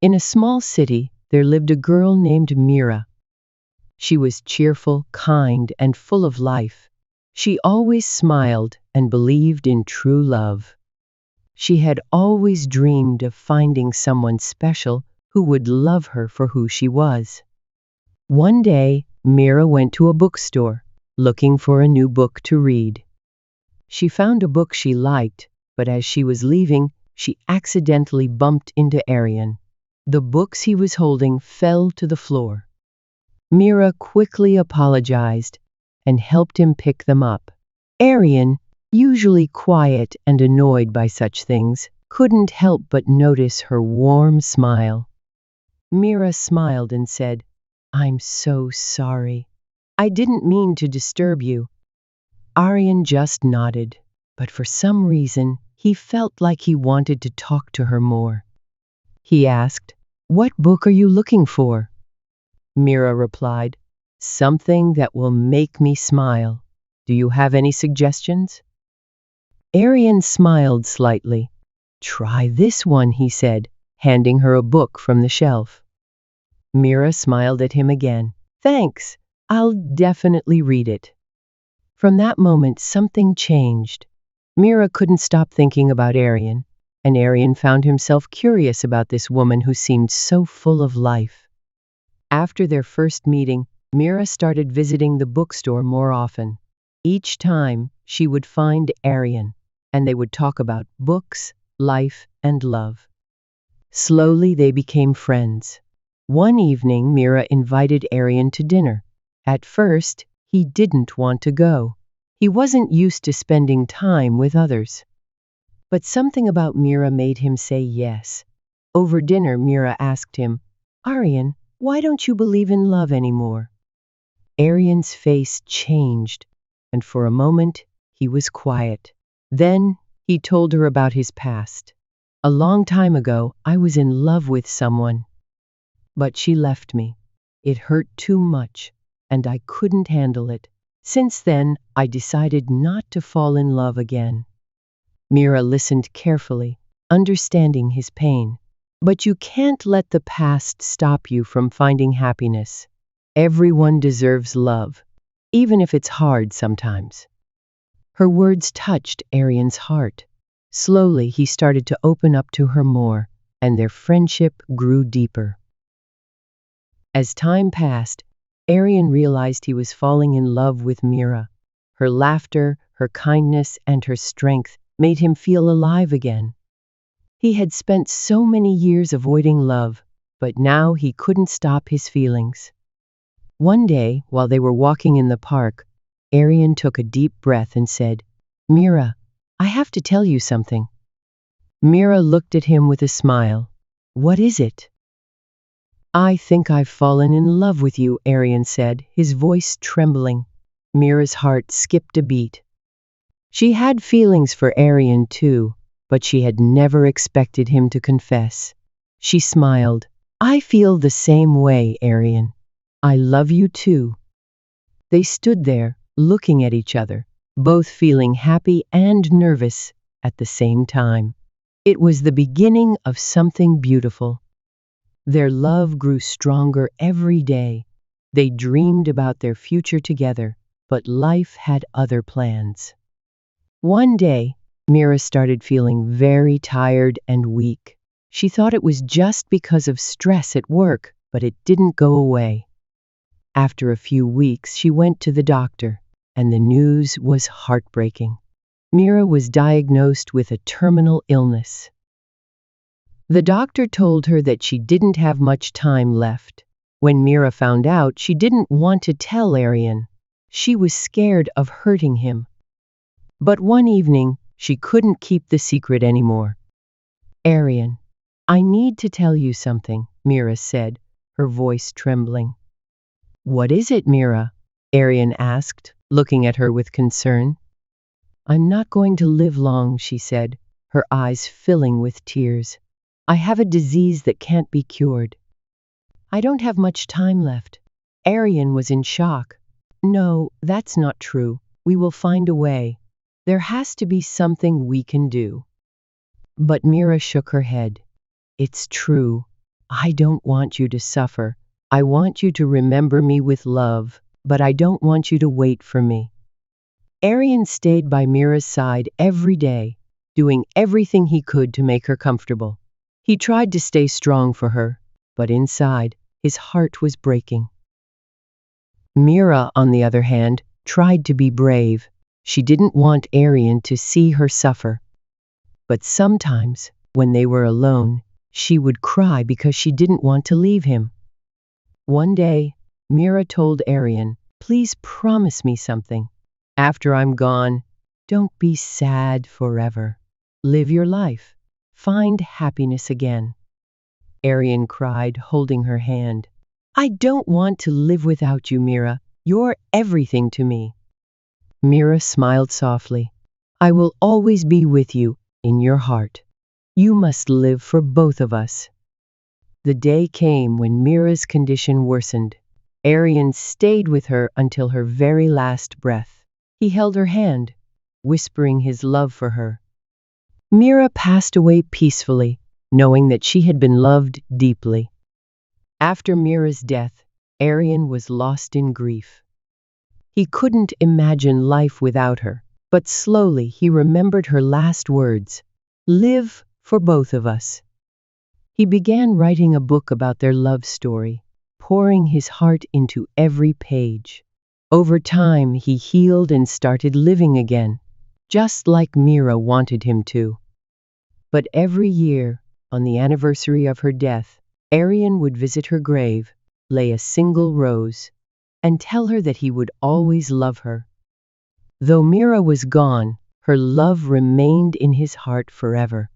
In a small city, there lived a girl named Mira. She was cheerful, kind, and full of life. She always smiled and believed in true love. She had always dreamed of finding someone special who would love her for who she was. One day, Mira went to a bookstore, looking for a new book to read. She found a book she liked, but as she was leaving, she accidentally bumped into Arian. The books he was holding fell to the floor. Mira quickly apologized and helped him pick them up. Arian, usually quiet and annoyed by such things, couldn't help but notice her warm smile. Mira smiled and said, "I'm so sorry. I didn't mean to disturb you." Arian just nodded, but for some reason, he felt like he wanted to talk to her more. He asked, "What book are you looking for?" Mira replied, "Something that will make me smile. Do you have any suggestions?" Arian smiled slightly. "Try this one," he said, handing her a book from the shelf. Mira smiled at him again. "Thanks, I'll definitely read it." From that moment, something changed. Mira couldn't stop thinking about Arian, and Arian found himself curious about this woman who seemed so full of life. After their first meeting, Mira started visiting the bookstore more often. Each time, she would find Arian, and they would talk about books, life, and love. Slowly, they became friends. One evening, Mira invited Arian to dinner. At first, he didn't want to go. He wasn't used to spending time with others. But something about Mira made him say yes. Over dinner, Mira asked him, "Arian, why don't you believe in love anymore?" Arian's face changed, and for a moment, he was quiet. Then, he told her about his past. "A long time ago, I was in love with someone. But she left me. It hurt too much, and I couldn't handle it. Since then, I decided not to fall in love again." Mira listened carefully, understanding his pain. But you can't let the past stop you from finding happiness. Everyone deserves love, even if it's hard sometimes. Her words touched Arian's heart. Slowly, he started to open up to her more, and their friendship grew deeper. As time passed, Arian realized he was falling in love with Mira. Her laughter, her kindness, and her strength made him feel alive again. He had spent so many years avoiding love, but now he couldn't stop his feelings. One day, while they were walking in the park, Arian took a deep breath and said, "Mira, I have to tell you something." Mira looked at him with a smile. "What is it?" "I think I've fallen in love with you," Arian said, his voice trembling. Mira's heart skipped a beat. She had feelings for Arian too, but she had never expected him to confess. She smiled. "I feel the same way, Arian. I love you too." They stood there, looking at each other, both feeling happy and nervous at the same time. It was the beginning of something beautiful. Their love grew stronger every day. They dreamed about their future together, but life had other plans. One day, Mira started feeling very tired and weak. She thought it was just because of stress at work, but it didn't go away. After a few weeks, she went to the doctor, and the news was heartbreaking. Mira was diagnosed with a terminal illness. The doctor told her that she didn't have much time left. When Mira found out, she didn't want to tell Arian. She was scared of hurting him. But one evening, she couldn't keep the secret anymore. "Arian, I need to tell you something," Mira said, her voice trembling. "What is it, Mira?" Arian asked, looking at her with concern. "I'm not going to live long," she said, her eyes filling with tears. "I have a disease that can't be cured. I don't have much time left." Arian was in shock. "No, that's not true. We will find a way. There has to be something we can do." But Mira shook her head. "It's true. I don't want you to suffer. I want you to remember me with love, but I don't want you to wait for me. Arian stayed by Mira's side every day, doing everything he could to make her comfortable. He tried to stay strong for her, but inside, his heart was breaking. Mira, on the other hand, tried to be brave. She didn't want Arian to see her suffer. But sometimes, when they were alone, she would cry because she didn't want to leave him. One day, Mira told Arian, "Please promise me something. After I'm gone, don't be sad forever. Live your life. Find happiness again." Arian cried, holding her hand. "I don't want to live without you, Mira. You're everything to me." Mira smiled softly. "I will always be with you, in your heart. You must live for both of us." The day came when Mira's condition worsened. Arian stayed with her until her very last breath. He held her hand, whispering his love for her. Mira passed away peacefully, knowing that she had been loved deeply. After Mira's death, Arian was lost in grief. He couldn't imagine life without her, but slowly he remembered her last words, "Live for both of us." He began writing a book about their love story, pouring his heart into every page. Over time, he healed and started living again, just like Mira wanted him to. But every year, on the anniversary of her death, Arian would visit her grave, lay a single rose, and tell her that he would always love her. Though Mira was gone, her love remained in his heart forever.